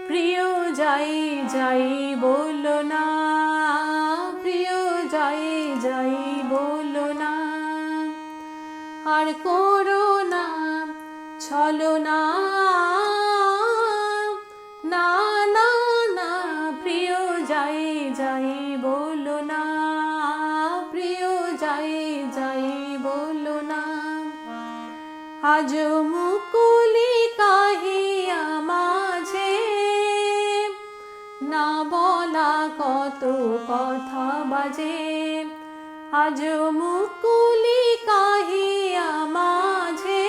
প্রিয় যাই যাই বলো না, প্রিয় যাই যাই বলো না, আর করো না ছলনা, না না না, প্রিয় যাই যাই বলো না, প্রিয় যাই যাই বলো না। আজ মুকুলি কাহিয়া মাঝে না বলা কত কথা বাজে, আজ মুকুলি কাহিয়া মাঝে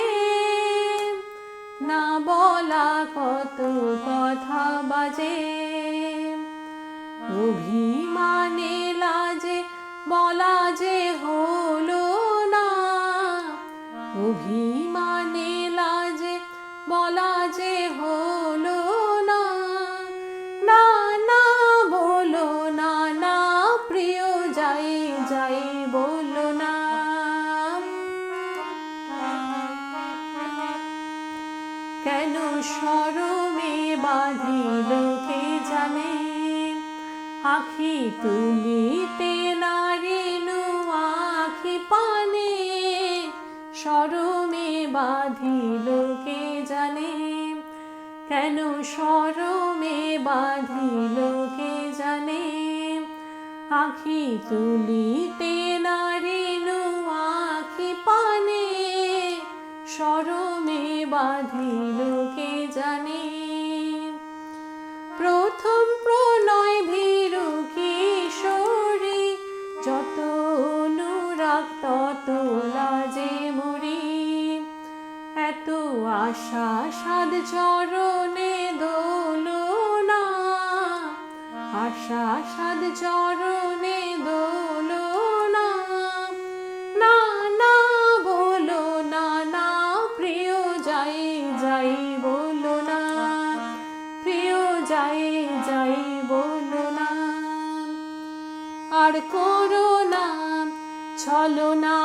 না বলা কত কথা বাজে। অভিমানে লাজে বলা যে হলো না, অভিমানে লাজে বলা যে হলো না, না না বলো না, না প্রিয় যাই যাই বলো না। কেন শরমে বাঁধিল কে জানে, আখি তুলিতে নারিনু আখি পানে, শরমে বাঁধিল কে জানে, কেন শরমে বাঁধিল কে জানে, আখি তুলিতে নারিনু আখি পানে, শরমে বাঁধিল কে জানে। প্রথম প্রণয় ভীরু কিশোরী, যত অনুরাগ তত লাজে মরি, এত আশা সাদ চরণে দোলনা, আশা সাদ চরণে দোলনা, না না বলো না, না প্রিয় যাই যাই বলো না, প্রিয় যাই যাই বলো না, আর করো না ছলনা।